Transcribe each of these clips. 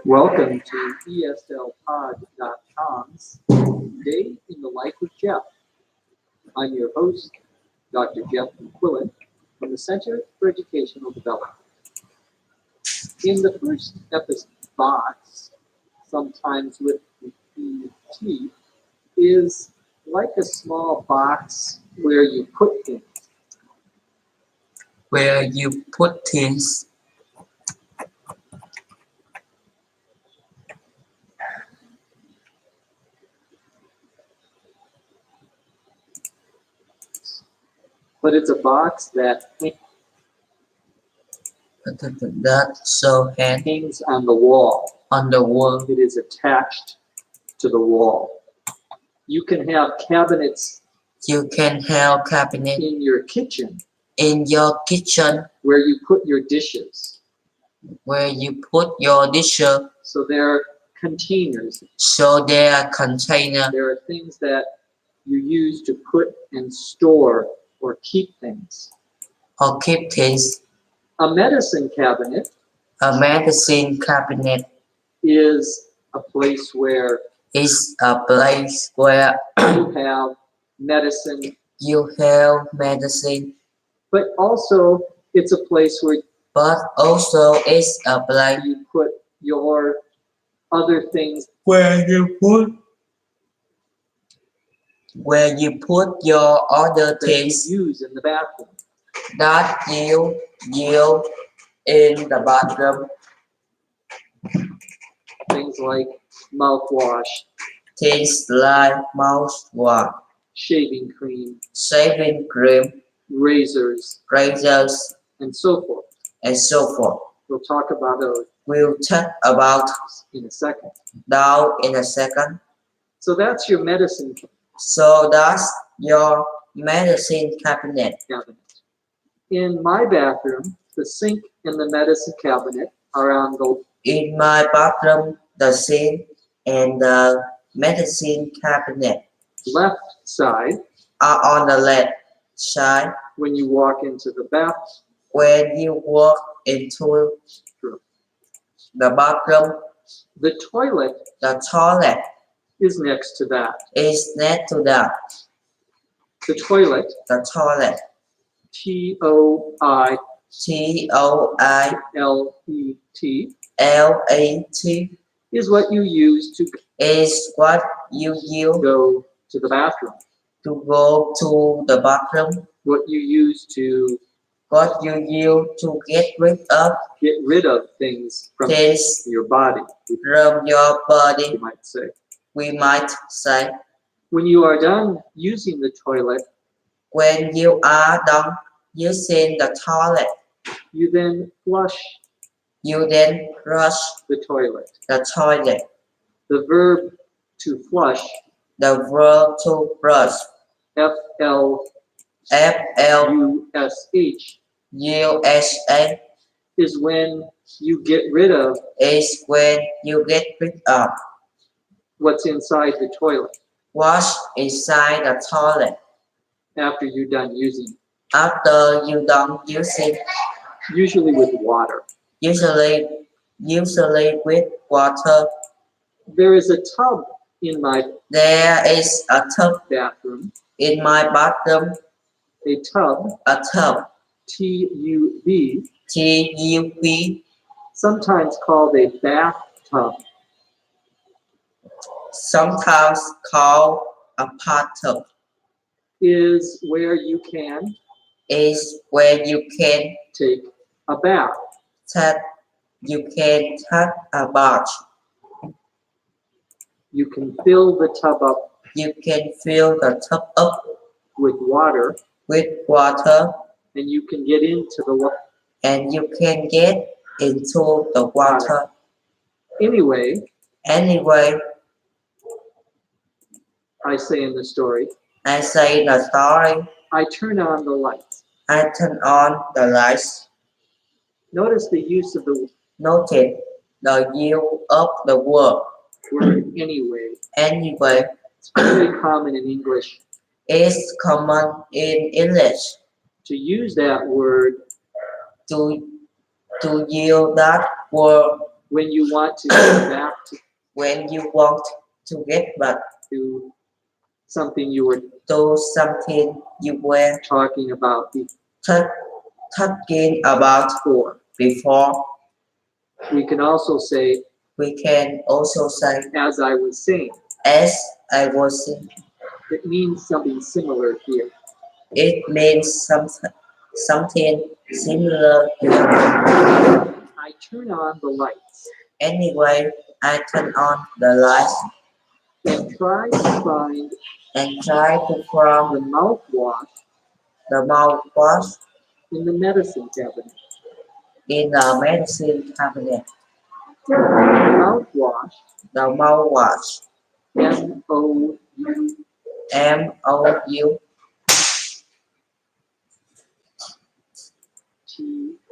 Welcome to ESLPod.com's Day in the Life of Jeff. I'm your host, Dr. Jeff McQuillan from the Center for Educational Development. In the first episode box, sometimes with the ET, is like a small box where you put things. Where you put things. But it's a box that hangs on the wall. On the wall. It is attached to the wall. You can have cabinets You can have cabinet in your kitchen in your kitchen where you put your dishes. where you put your dishes. So they're containers. So there are container There are things that you use to put and store or keep things. or keep things. A medicine cabinet A medicine cabinet is a place where is a place where you have medicine, you have medicine, but also it's a place where but also it's a place you put your other things where you put your other that things you use in the bathroom. that you use in the bathroom. Things like mouthwash, Things like mouthwash, shaving cream, shaving cream, razors, razors, and so forth. and so forth. We'll talk about those We'll talk about in a second. now in a second. So that's your medicine So that's your medicine cabinet. cabinet. In my bathroom, the sink and the medicine cabinet are on the In my bathroom, the sink and the medicine cabinet left side are on the left side. when you walk into the bathroom. When you walk into the bathroom, The toilet the toilet is next to that. is next to that. The toilet, The toilet, T-O-I-L-E-T, T-O-I-L-A-T, is what you use to is what you use go to the bathroom. to go to the bathroom. What you use to What you use to get rid of things from things your body, from your you body, might say. we might say. When you are done using the toilet, When you are done using the toilet, you then flush you then brush the toilet. the toilet. The verb to flush, The verb to brush, F-L-U-S-H, F-L-U-S-A, is when you get rid of is when you get rid of what's inside the toilet what's inside the toilet after you're done using it, after you done using, usually with water. usually with water. There is a tub in my There is a tub bathroom, in my bathroom, a tub, a tub, T-U-B, T-U-B, sometimes called a bathtub. sometimes called a bathtub, Is where you can is where you can take a bath. take a bath. You can fill the tub up You can fill the tub up with water, with water, and you can get into the water. and you can get into the water. Anyway, Anyway, I say in the story, I say the story. I turn on the lights. I turn on the lights. Notice the use of the Notice the use of the word word anyway. anyway. It's very common in English It's common in English to use that word to use that word when you want to get back When you want to get back to something you were to something you were talking about ta- talking about before, we can also say, we can also say, as I was saying. as I was saying. It means something similar here. It means something similar here. I turn on the lights Anyway, I turn on the lights and try to find and try to find the mouthwash the mouthwash in the medicine cabinet. in the medicine cabinet. The mouthwash, The mouthwash,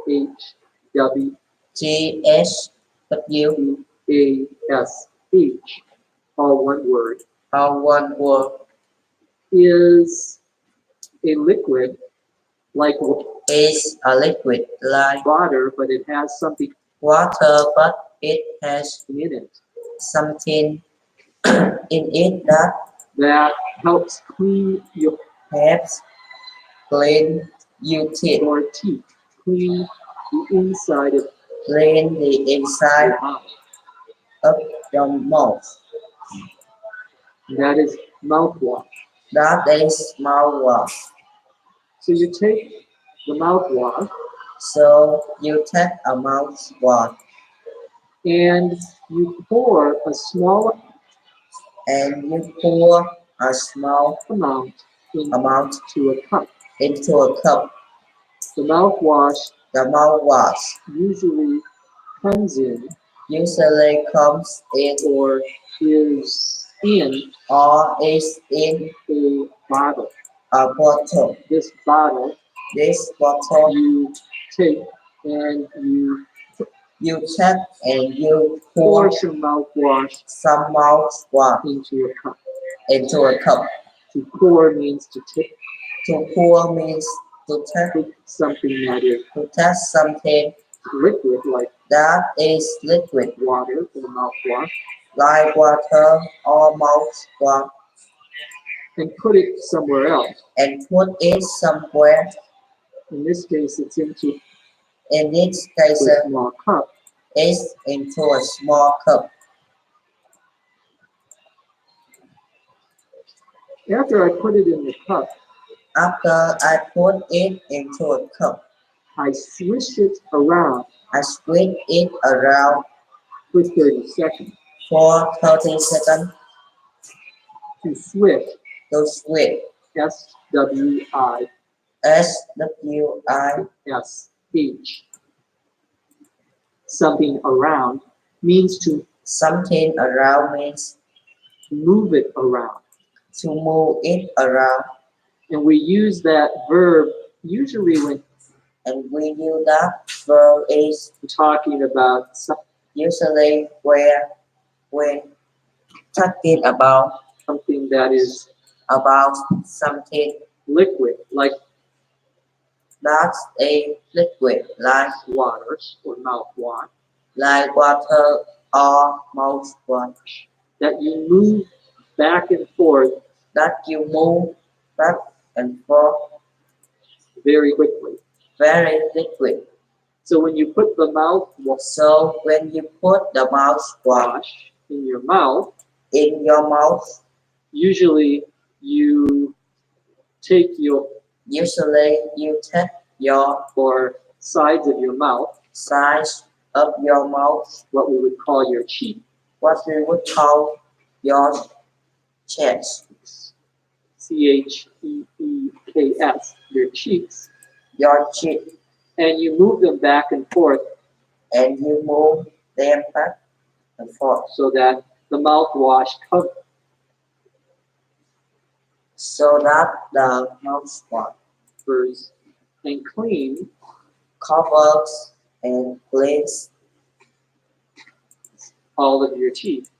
M-O-U-T-H-W, GSW, A-S-H, all one word, how one word is a liquid like is a liquid like water, but it has something water, but it has in it something in it that helps clean your helps clean your teeth, teeth, clean the inside of clean the inside your mouth. of your mouth. That is mouthwash. That is mouthwash. So you take the mouthwash So you take a mouthwash and you pour a small and you pour a small amount amount into a cup. into a cup. The mouthwash The mouthwash usually comes in usually comes in or is in or is in a bottle. a bottle. This bottle This bottle you take and you take and you pour pour some mouthwash some mouthwash into a cup. into a cup. To pour means to take To pour means to take something that is to test something liquid like that is liquid water or mouthwash like water or mouthwash and put it somewhere else. and put it somewhere. In this case, it's into In this case, a small cup. it's into a small cup. After I put it in the cup, After I put it into a cup, I swish it around I squeeze it around for 30 seconds. for 30 seconds To swish, to squeeze. S-W-I-S-H. SWISH. Something around means to Something around means move it around. to move it around. And we use that verb usually when And we use that verb is talking about usually when talking something that is about something liquid, like that's a liquid water or mouthwash, like water or mouthwash that you move back and forth that you move back and forth very quickly. very liquid. So when you put the mouthwash So when you put the mouthwash in your mouth, in your mouth, usually you take your usually you take your or sides of your mouth, sides of your mouth, what we would call your cheek, what we would call your chest, C-H-E-E-K-S, your cheeks, your cheek, and you move them back and forth and you move them back and forth so that the mouthwash so that the mouthwash covers and clean covers and cleans all of your teeth.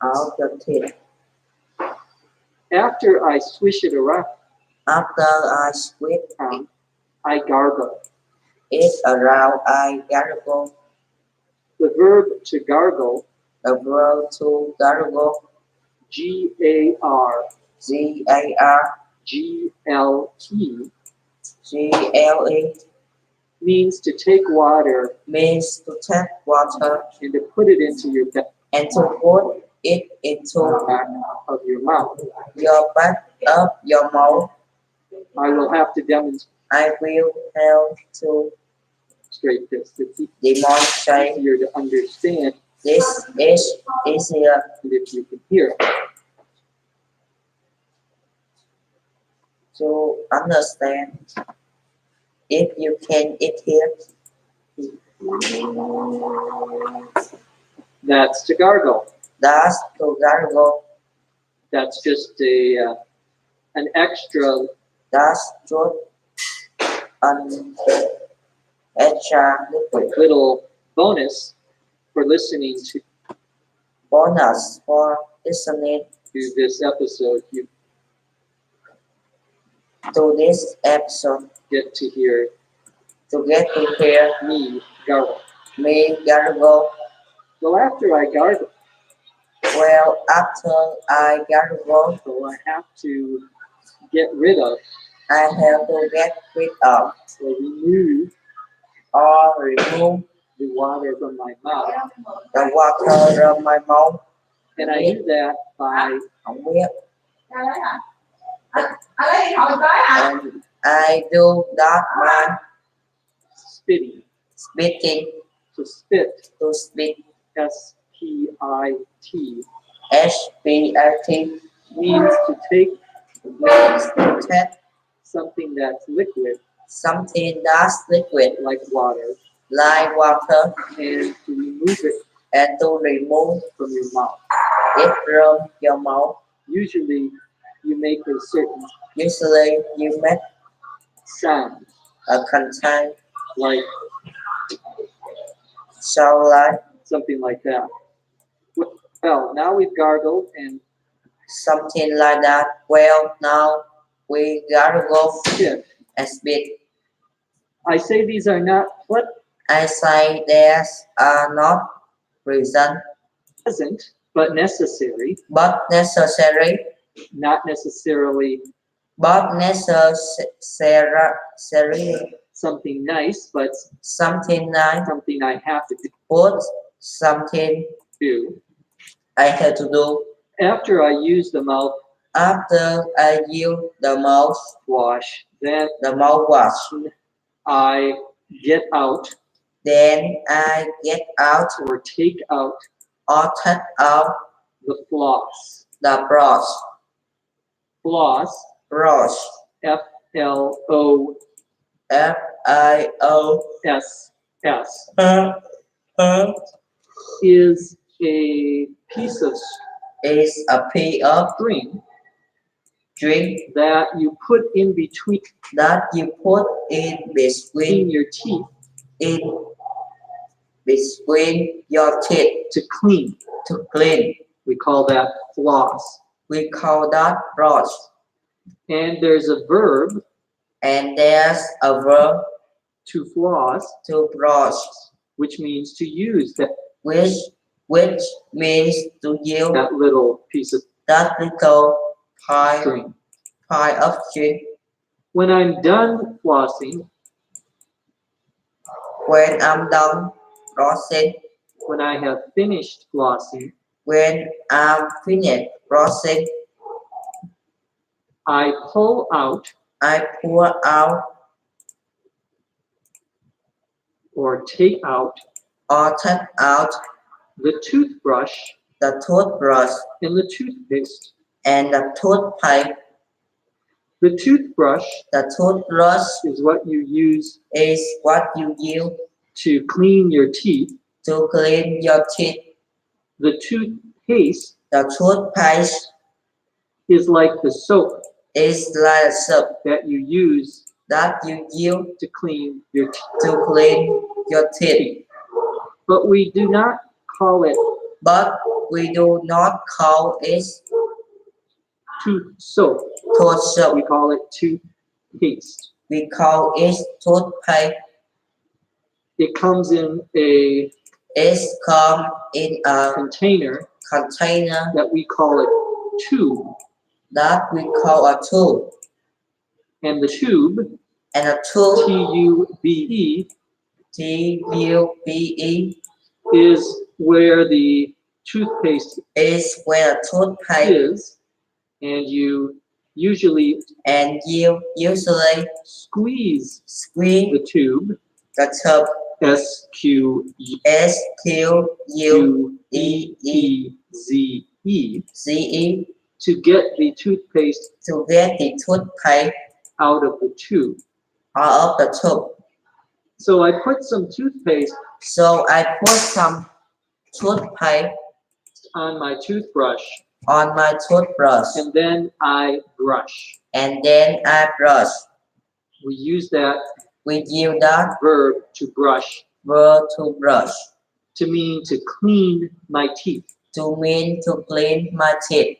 out your teeth. After I swish it around, After I squeeze I gargle. it around, I gargle The verb to gargle, The verb to gargle, G-A-R, G-A-R, G-L-E, G-L-E, means to take water means to take water and to put it into your back and to put it into of your mouth. your back of your mouth. I will have to demonstrate I will have to this. It's demonstrate easier to understand this is easier if you can hear it. to understand if you can it here. That's to gargle. That's to gargle. That's just an extra That's just an extra liquid little bonus for listening bonus for listening to this episode. You to this episode get to hear to get to hear me gargle. me gargle. Well, after I gargle, Well, after I gargle, so I have to get rid of I have to get rid of or remove or remove the water from my mouth. the water from my mouth. And I do that by Không biết. And I do that by spitting. spitting To spit, to spit. S-P-I-T, S-P-I-T means to take means to take something that's liquid, something that's liquid like water, like water and to remove it and to remove from your mouth. it from your mouth. Usually, you make a certain Usually you make sound, a content like sound like something like that. Well, now we've gargled, and something like that. Well, now we gotta go spit. and spit. I say these are not I say there's are not reason pleasant, but necessary, but necessary, not necessarily but necessary, something nice, but something nice, something I have to but something do. I have to do After I use the after I use the mouthwash, then mouthwash. I get out Then I get out or take out or take out the floss. the brush. Floss, Brush. F-L-O-S-S, F-I-O-S. is a piece of Is a piece of string drink that you put in between that you put in between your teeth in between your teeth to clean. to clean. We call that floss. We call that brush. And there's a verb, And there's a verb to floss, to brush, which means to use that which means to use little piece of that little pie string. of string. When I'm done flossing, When I'm done brushing, when I have finished flossing, when I'm finished brushing, I pull out I pour out or take out or take out the toothbrush the toothbrush and the toothpaste. and the toothpaste. The toothbrush The toothbrush is what you use is what you use to clean your teeth. to clean your teeth. The toothpaste The toothpaste is like the soap is like soap that you use that you use to clean your teeth. to clean your teeth. But we do not call it But we do not call it tooth soap. tooth soap. We call it toothpaste. We call it toothpaste. It comes in a is come in a container container that we call a tube. that we call a tube. And the tube, And a tube, T-U-B-E, TUBE, is where the toothpaste is where toothpaste is, and you usually and you usually squeeze squeeze the tube, the tube S-Q-U-E-E-Z-E, SQUEEZE to get the toothpaste to get the toothpaste out of the tube. out of the tube. So I put some toothpaste So I put some toothpaste on my toothbrush, on my toothbrush and then I brush. and then I brush. We use that We use that verb to brush verb to brush to mean to clean my teeth. to mean to clean my teeth.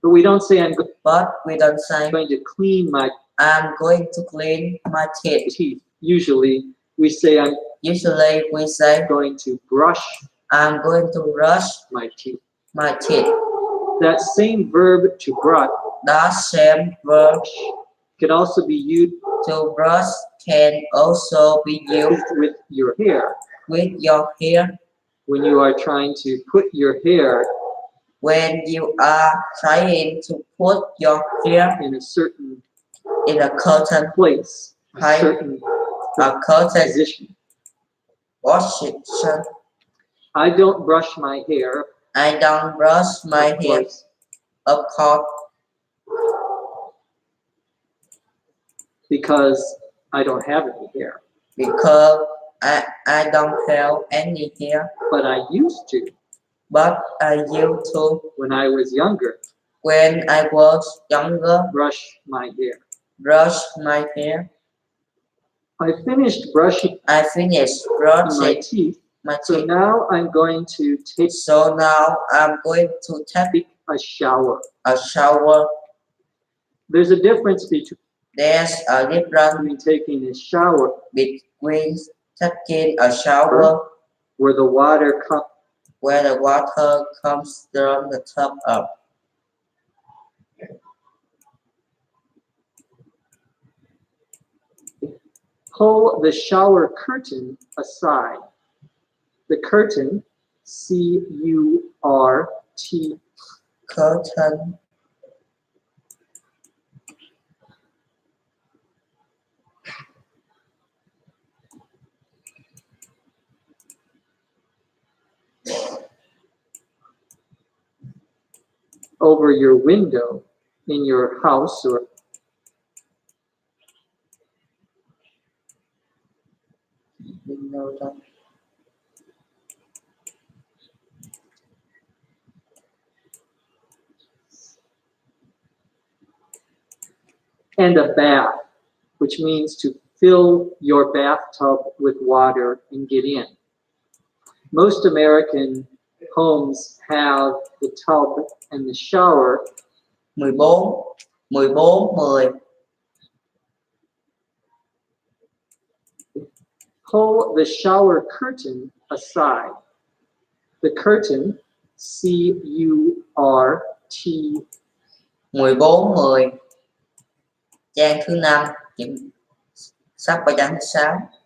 But we don't say But we don't say going to clean my I'm going to clean my teeth. teeth. Usually we say I'm Usually we say going to brush I'm going to brush my teeth. my teeth. That same verb to brush That same verb can also be used to brush can also be used with your hair. with your hair When you are trying to put your hair when you are trying to put your hair in a certain in a curtain place, a Right. certain a curtain position. position. I don't brush my hair, I don't brush my of hair, course, of course, because I don't have any hair, because I don't have any hair, but I used to but I used to when I was younger when I was younger brush my hair. brush my hair. I finished brushing I finished my brushing teeth, my so teeth. now I'm going to take So now I'm going to take a shower. a shower. There's a difference There's a difference between taking a shower between taking a shower where the water comes where the water comes from the top up. pull the shower curtain aside. The curtain, C-U-R-T, Curtain over your window in your house or window top. and a bath, which means to fill your bathtub with water and get in. Most American homes have the tub and the shower 14 10 pull the shower curtain aside. The curtain, C-U-R-T, 14 10 trang thứ 5 sắp qua trang thứ 6